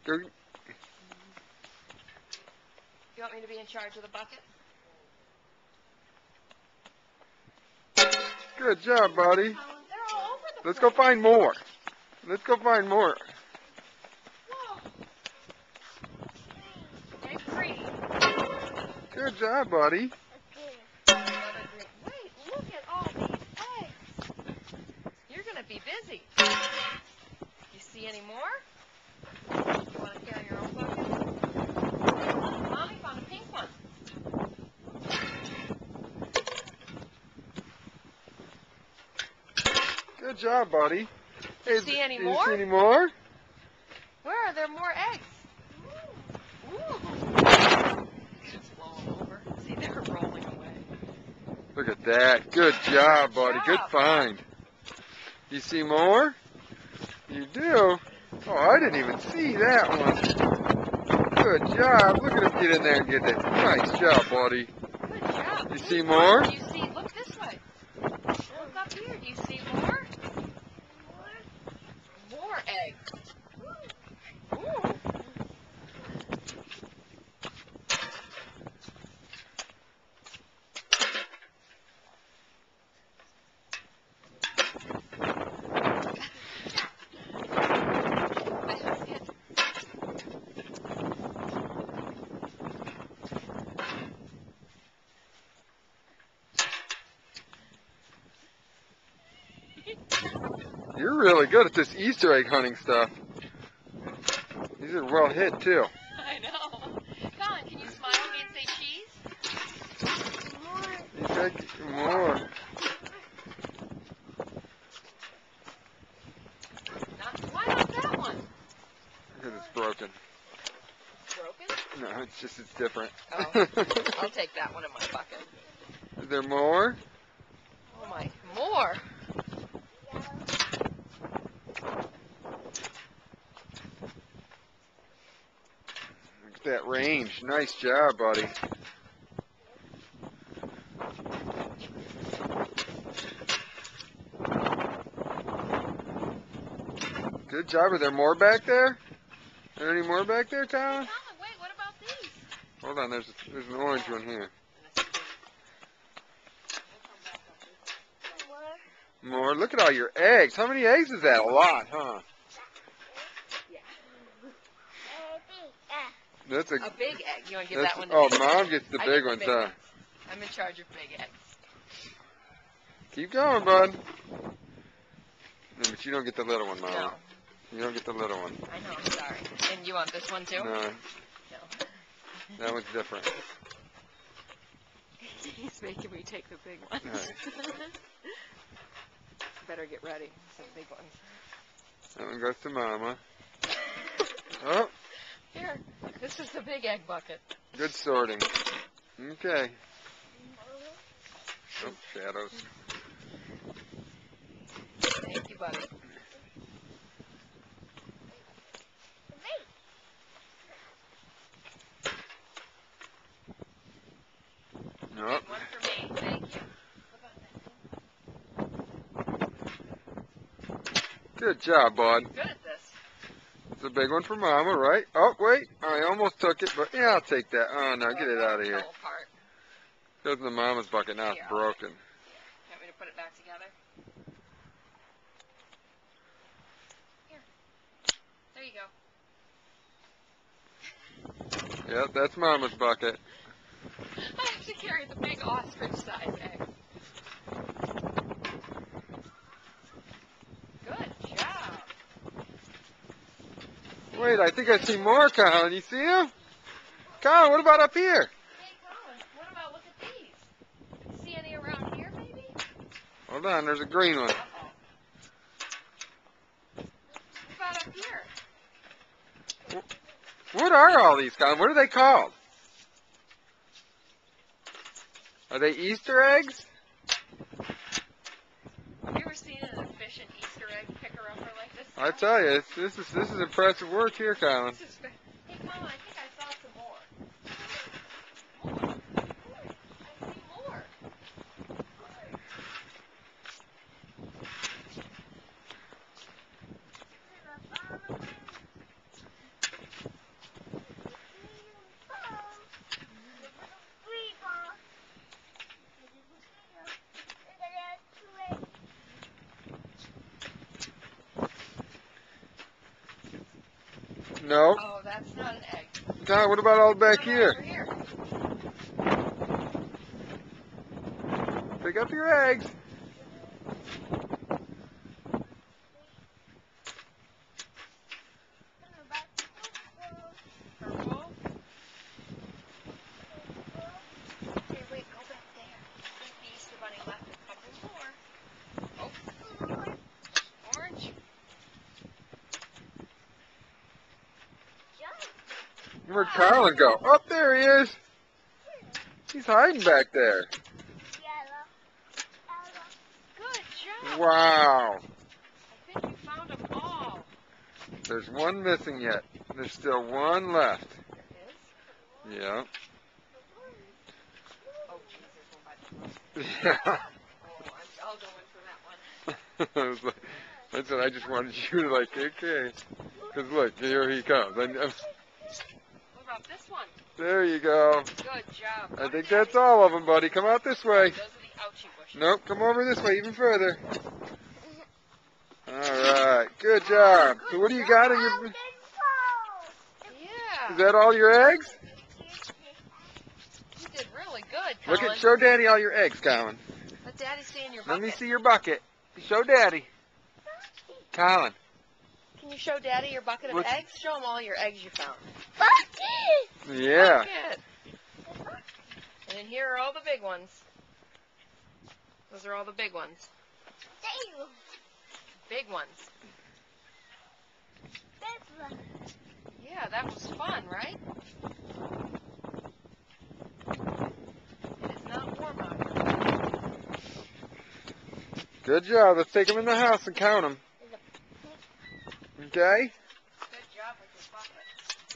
Go. You want me to be in charge of the bucket? Good job, buddy. They're all over the Let's go place. find more. Let's go find more. Whoa. Egg free. Good job, buddy. Wait, look at all these eggs. You're going to be busy. You see any more? You want to carry your own bucket? Mommy found a pink one. Good job, buddy. Hey, See any do more? You see any more? Where are there more eggs? Ooh. Just blow them over. See, they're rolling away. Look at that. Good job, buddy. Good find. You see more? You do? Oh, I didn't even see that one. Good job. Look at him get in there and get it. Nice job, buddy. Good job. You see more? Do you see? Look this way. Look up here. Do you see more? More eggs. Ooh. You're really good at this Easter egg hunting stuff. These are well hit, too. I know. Colin, can you smile at me and say cheese? You said more. Why not that one? Because it's broken. Broken? No, it's different. Oh, I'll take that one in my bucket. Is there more? Oh my, more. Look at that range. Nice job, buddy. Good job. Are there more back there? Are there any more back there, Colin? Colin, wait, what about these? Hold on, there's an orange one here. More. Look at all your eggs. How many eggs is that? A lot, huh? That's A big egg. You want to give that one to oh, me? Mom gets the I big get ones, big huh? eggs. I'm in charge of big eggs. Keep going, bud. No, but you don't get the little one, Mama. No. You don't get the little one. I know, I'm sorry. And you want this one too? No, No. that one's different. He's making me take the big ones. Right. Better get ready. Some big ones. That one goes to Mama. Oh, Here, this is the big egg bucket. good sorting. Okay. Oh, shadows. Thank you, buddy. Nope. One for me. Thank you. Good job, bud. Good at this. It's a big one for Mama, right? Oh, wait. I almost took it, but yeah, I'll take that. Oh, no, get it out of here. Fell apart. Goes in the Mama's bucket. Now it's Here, broken. You want me to put it back together? Here. There you go. Yep, that's Mama's bucket. I have to carry the big ostrich-sized egg. Good job. Wait, I think I see more, Colin. You see him? Colin, what about up here? Hey, Colin, what about, look at these? See any around here, maybe? Hold on, there's a green one. Uh-oh. What about up here? What are all these, Colin? What are they called? Are they Easter eggs? Have you ever seen an efficient Easter egg picker-upper like this? I tell you, this is impressive work here, Colin. This is hey, Colin, I think I saw some more. More? I see more. No. Oh, that's not an egg. Colin, what about all back Come on here? over here. Pick up your eggs. Purple. Okay, wait, go back there. I think the Easter Bunny left a couple more. Oh, orange. Where'd Colin go? Oh, there he is. He's hiding back there. Good job. Wow. I think you found them all. There's one missing yet. There's still one left. There is. Yeah. Oh, geez, there's one by the house. Yeah. Oh, I'll go in for that one. I was like, that's what I just wanted you to like, okay. Because look, here he comes. What about this one? There you go. Good job. I think that's all of them, buddy. Come out this way. Those are the ouchie bushes. Nope, come over this way even further. Alright, good job. So what do you got in your... Yeah. Is that all your eggs? You did really good, Look Colin. at, show Daddy all your eggs, Colin. Let Daddy see in your bucket. Let me see your bucket. Show Daddy. Colin. Can you show Daddy your bucket of What's- eggs? Show him all your eggs you found. Yeah. Bucket. And then here are all the big ones. Those are all the big ones. Big ones. Yeah, that was fun, right? It is not warm out here. Good job. Let's take them in the house and count them. Okay?